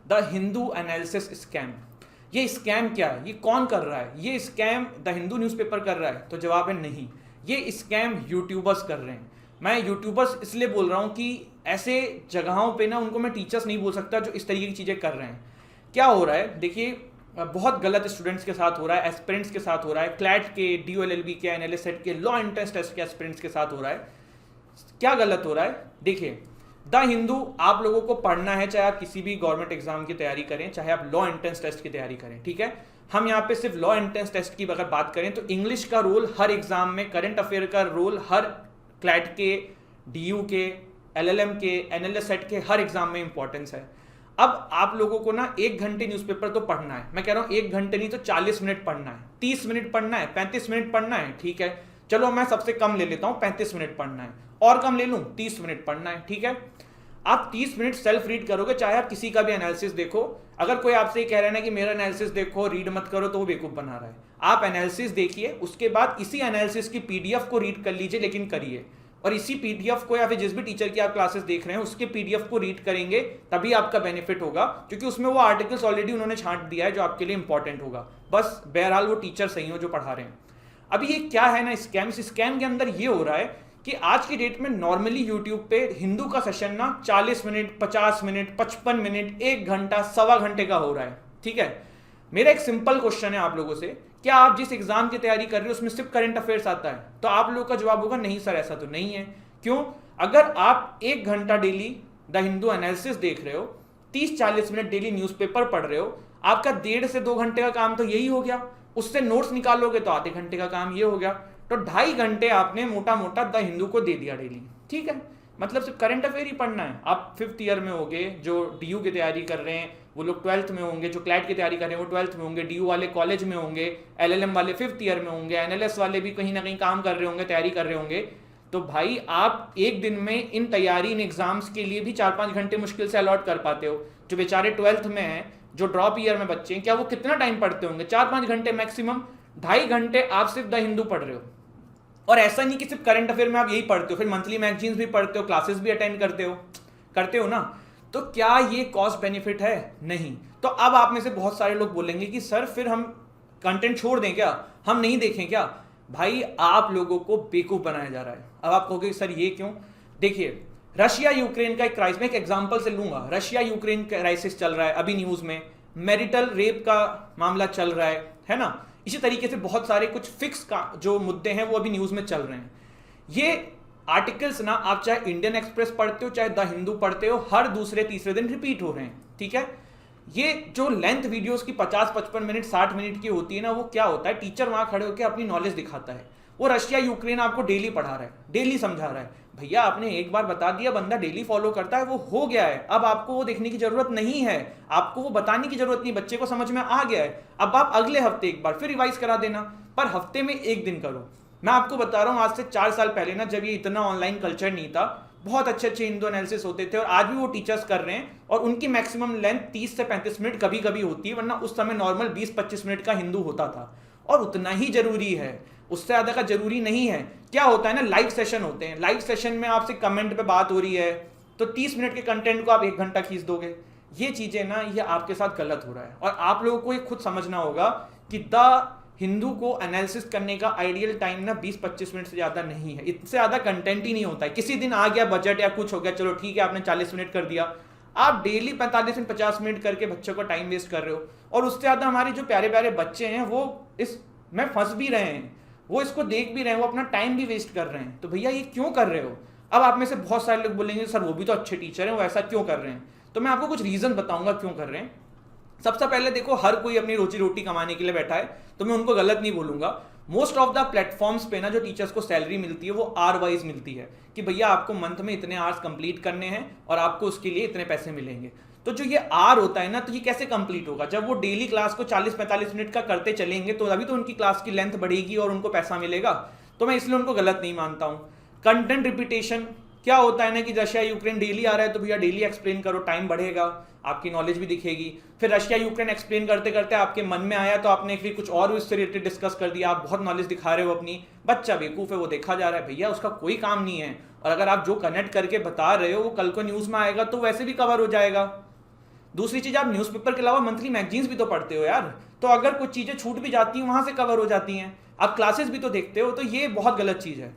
The Hindu analysis scam. ये scam क्या है, ये कौन कर रहा है? ये स्कैम द हिंदू न्यूज़पेपर कर रहा है? तो जवाब है नहीं, ये स्कैम यूट्यूबर्स कर रहे हैं। मैं यूट्यूबर्स इसलिए बोल रहा हूँ कि ऐसे जगहों पे ना उनको मैं टीचर्स नहीं बोल सकता जो इस तरीके की चीज़ें कर रहे हैं। क्या हो रहा है देखिए, बहुत गलत स्टूडेंट्स के साथ हो रहा है, एस्पिरेंट्स के साथ हो रहा है, क्लैट के, DOLLB के, एनएलएस के, लॉ एंट्रेंस टेस्ट के एस्पिरेंट्स के साथ हो रहा है। क्या गलत हो रहा है? देखिए, द हिंदू आप लोगों को पढ़ना है, चाहे आप किसी भी गवर्नमेंट एग्जाम की तैयारी करें, चाहे आप लॉ एंट्रेंस टेस्ट की तैयारी करें, ठीक है। हम यहाँ पे सिर्फ लॉ एंट्रेंस टेस्ट की अगर बात करें तो इंग्लिश का रोल हर एग्जाम में, करंट अफेयर का रोल हर क्लैट के, DU के, LLM के, NLS सेट के हर एग्जाम में इंपॉर्टेंस है। अब आप लोगों को ना 1 घंटे न्यूज़पेपर तो पढ़ना है, मैं कह रहा हूँ 1 घंटे नहीं तो 40 मिनट पढ़ना है, 30 मिनट पढ़ना है, 35 मिनट पढ़ना है, ठीक है। चलो मैं सबसे कम ले लेता हूँ, 35 मिनट पढ़ना है, और कम ले लूँ 30 मिनट पढ़ना है, ठीक है। आप 30 मिनट सेल्फ रीड करोगे, चाहे आप किसी का भी एनालिसिस देखो। अगर कोई आपसे ये कह रहा है ना कि मेरा एनालिसिस देखो, रीड मत करो, तो वो बेवकूफ बना रहा है। आप एनालिसिस देखिए, उसके बाद इसी एनालिसिस की PDF को रीड कर लीजिए, लेकिन करिए। और इसी PDF को या फिर जिस भी टीचर की आप क्लासेस देख रहे हैं उसके PDF को रीड करेंगे, तभी आपका बेनिफिट होगा, क्योंकि उसमें वो आर्टिकल्स ऑलरेडी उन्होंने छांट दिया है जो आपके लिए इंपॉर्टेंट होगा। बस बहरहाल वो टीचर सही हो जो पढ़ा रहे हैं। अभी ये क्या है ना स्कैम, इस स्कैम के अंदर ये हो रहा है कि आज की डेट में नॉर्मली यूट्यूब पे हिंदू का सेशन ना 40 मिनट, 50 मिनट, 55 मिनट, 1 घंटा, सवा घंटे का हो रहा है, ठीक है। मेरा एक सिंपल क्वेश्चन है आप लोगों से, क्या आप जिस एग्जाम की तैयारी कर रहे हो उसमें सिर्फ करंट अफेयर्स आता है? तो आप लोगों का जवाब होगा नहीं सर, ऐसा तो नहीं है। क्यों? अगर आप 1 घंटा डेली द हिंदू एनालिसिस देख रहे हो, 30-40 मिनट डेली न्यूज़पेपर पढ़ रहे हो, आपका 1.5 से 2 घंटे का काम तो यही हो गया। उससे नोट्स निकालोगे तो आधे घंटे का काम ये हो गया। तो 2.5 घंटे आपने मोटा मोटा द हिंदू को दे दिया डेली, ठीक है। मतलब सिर्फ करंट अफेयर ही पढ़ना है। आप 5th ईयर में होंगे, जो DU की तैयारी कर रहे हैं वो लोग 12th में होंगे, जो क्लैट की तैयारी कर रहे हैं वो 12th में होंगे, DU वाले कॉलेज में होंगे, LLM वाले 5th ईयर में होंगे, NLS वाले भी कहीं ना कहीं काम कर रहे होंगे, तैयारी कर रहे होंगे। तो भाई आप एक दिन में इन तैयारी, इन एग्जाम्स के लिए भी 4-5 घंटे मुश्किल से अलॉट कर पाते हो। जो बेचारे 12th में हैं, जो ड्रॉप ईयर में बच्चे हैं, क्या वो कितना टाइम पढ़ते होंगे? 4-5 घंटे मैक्सिमम। 2.5 घंटे आप सिर्फ द हिंदू पढ़ रहे हो। और ऐसा नहीं कि सिर्फ करंट अफेयर में आप यही पढ़ते हो, फिर मंथली मैगजीन्स भी पढ़ते हो, क्लासेस भी अटेंड करते हो ना। तो क्या ये कॉस्ट बेनिफिट है? नहीं। तो अब आप में से बहुत सारे लोग बोलेंगे कि सर फिर हम कंटेंट छोड़ दें क्या, हम नहीं देखें क्या? भाई आप लोगों को बेवकूफ बनाया जा रहा है। अब आप कहोगे सर ये क्यों? देखिए, रशिया यूक्रेन का एक क्राइसिस, मैं एक एग्जांपल से लूंगा। रशिया यूक्रेन क्राइसिस चल रहा है अभी न्यूज में, मैरिटल रेप का मामला चल रहा है ना। इसी तरीके से बहुत सारे कुछ फिक्स का जो मुद्दे हैं वो अभी न्यूज में चल रहे हैं। ये आर्टिकल्स ना आप चाहे इंडियन एक्सप्रेस पढ़ते हो, चाहे द हिंदू पढ़ते हो, हर दूसरे तीसरे दिन रिपीट हो रहे हैं, ठीक है। ये जो लेंथ वीडियोस की 50-55 मिनट, 60 मिनट की होती है ना, वो क्या होता है, टीचर वहां खड़े होकर अपनी नॉलेज दिखाता है। वो रशिया यूक्रेन आपको डेली पढ़ा रहा है, डेली समझा रहा है। भैया आपने एक बार बता दिया, बंदा डेली फॉलो करता है, वो हो गया है। अब आपको वो देखने की जरूरत नहीं है, आपको वो बताने की जरूरत नहीं, बच्चे को समझ में आ गया है। अब आप अगले हफ्ते एक बार फिर रिवाइज करा देना, पर हफ्ते में एक दिन करो। मैं आपको बता रहा हूँ, आज से 4 साल पहले ना, जब ये इतना ऑनलाइन कल्चर नहीं था, बहुत अच्छे अच्छे हिंदू एनालिसिस होते थे, और आज भी वो टीचर्स कर रहे हैं, और उनकी मैक्सिमम लेंथ 30 से 35 मिनट कभी कभी होती है, वरना उस समय नॉर्मल 20-25 मिनट का हिंदू होता था। और उतना ही जरूरी है, उससे ज्यादा का जरूरी नहीं है। क्या होता है ना, लाइव सेशन होते हैं, लाइव सेशन में आपसे कमेंट पे बात हो रही है, तो 30 मिनट के कंटेंट को आप 1 घंटा खींच दोगे। ये चीजें ना, ये आपके साथ गलत हो रहा है, और आप लोगों को ये खुद समझना होगा कि द हिंदू को एनालिसिस करने का आइडियल टाइम ना 20-25 मिनट से ज्यादा नहीं है। इससे ज्यादा कंटेंट ही नहीं होता है। किसी दिन आ गया बजट या कुछ हो गया, चलो ठीक है, आपने 40 मिनट कर दिया। आप डेली 45 से 50 मिनट करके बच्चों का टाइम वेस्ट कर रहे हो, और उससे ज्यादा हमारे जो प्यारे प्यारे बच्चे हैं वो इस में फंस भी रहे हैं, वो इसको देख भी रहे हैं, वो अपना टाइम भी वेस्ट कर रहे हैं। तो भैया ये क्यों कर रहे हो? अब आप में से बहुत सारे लोग बोलेंगे सर वो भी तो अच्छे टीचर हैं, वो ऐसा क्यों कर रहे हैं? तो मैं आपको कुछ रीजन बताऊंगा क्यों कर रहे हैं। सबसे पहले देखो, हर कोई अपनी रोजी रोटी कमाने के लिए बैठा है, तो मैं उनको गलत नहीं बोलूंगा। मोस्ट ऑफ द प्लेटफॉर्म्स पे ना जो टीचर्स को सैलरी मिलती है वो आर वाइज मिलती है, कि भैया आपको मंथ में इतने आवर्स कंप्लीट करने हैं और आपको उसके लिए इतने पैसे मिलेंगे। तो जो ये आर होता है ना, तो ये कैसे कंप्लीट होगा? जब वो डेली क्लास को 40-45 मिनट का करते चलेंगे, तो अभी तो उनकी क्लास की लेंथ बढ़ेगी और उनको पैसा मिलेगा। तो मैं इसलिए उनको गलत नहीं मानता हूँ। कंटेंट रिपीटेशन क्या होता है ना, कि रशिया यूक्रेन डेली आ रहा है, तो भैया डेली एक्सप्लेन करो, टाइम बढ़ेगा, आपकी नॉलेज भी दिखेगी। फिर रशिया यूक्रेन एक्सप्लेन करते करते आपके मन में आया, तो आपने फिर कुछ और उससे रिलेटेड डिस्कस कर दिया, आप बहुत नॉलेज दिखा रहे हो अपनी। बच्चा बेवकूफ है, वो देखा जा रहा है, भैया उसका कोई काम नहीं है। और अगर आप जो कनेक्ट करके बता रहे हो वो कल को न्यूज में आएगा तो वैसे भी कवर हो जाएगा। दूसरी चीज़, आप न्यूज़पेपर के अलावा मंथली मैगजीन्स भी तो पढ़ते हो यार, तो अगर कुछ चीज़ें छूट भी जाती हैं वहाँ से कवर हो जाती हैं। आप क्लासेस भी तो देखते हो, तो ये बहुत गलत चीज़ है।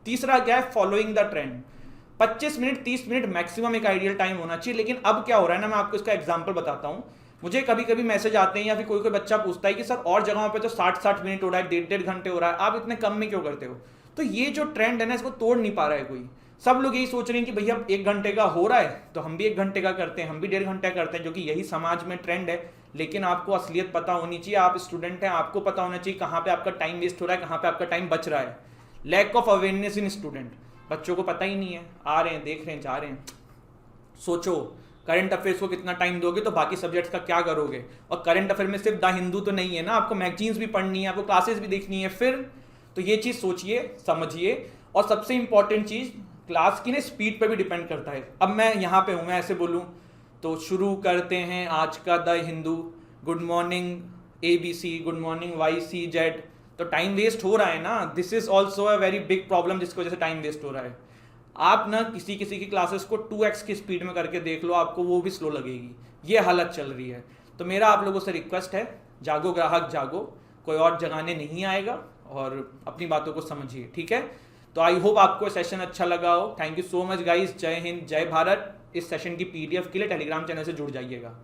तीसरा क्या है, following the trend. 25 minute 30 minute maximum एक आइडियल टाइम होना चाहिए। लेकिन अब क्या हो रहा है ना, मैं आपको इसका एग्जांपल बताता हूँ। मुझे कभी कभी मैसेज आते हैं या फिर कोई कोई बच्चा पूछता है कि सर और जगहों पे तो 60-60 मिनट हो रहा है, 1.5 घंटे हो रहा है, आप इतने कम में क्यों करते हो? तो ये जो ट्रेंड है ना, इसको तोड़ नहीं पा रहा है कोई। सब लोग यही सोच रहे हैं कि भैया 1 घंटे का हो रहा है तो हम भी 1 घंटे का करते हैं, हम भी 1.5 घंटे का करते हैं, जो कि यही समाज में ट्रेंड है। लेकिन आपको असलियत पता होनी चाहिए, आप स्टूडेंट हैं, आपको पता होना चाहिए कहाँ पे आपका टाइम वेस्ट हो रहा है, कहाँ पे आपका टाइम बच रहा है। Lack of awareness in student, बच्चों को पता ही नहीं है, आ रहे हैं, देख रहे हैं, जा रहे हैं। सोचो, करंट अफेयर्स को कितना टाइम दोगे तो बाकी सब्जेक्ट्स का क्या करोगे? और करंट अफेयर में सिर्फ द हिंदू तो नहीं है ना, आपको मैगजीन्स भी पढ़नी है, आपको क्लासेस भी देखनी है फिर। तो ये चीज़ सोचिए, समझिए। और सबसे इंपॉर्टेंट चीज़, क्लास की ना स्पीड पर भी डिपेंड करता है। अब मैं यहाँ पे हूँ, मैं ऐसे बोलूँ तो शुरू करते हैं आज का the Hindu, good morning ABC, good morning YCZ, तो टाइम वेस्ट हो रहा है ना। This is also a very big problem, जिसकी वजह से टाइम वेस्ट हो रहा है। आप ना किसी किसी की क्लासेस को 2x की स्पीड में करके देख लो, आपको वो भी स्लो लगेगी। ये हालत चल रही है। तो मेरा आप लोगों से रिक्वेस्ट है, जागो ग्राहक जागो, कोई और जगाने नहीं आएगा, और अपनी बातों को समझिए, ठीक है? तो आई होप आपको सेशन अच्छा लगा हो। Thank you so much guys, जय हिंद, जय भारत। इस सेशन की PDF के लिए टेलीग्राम चैनल से जुड़ जाइएगा।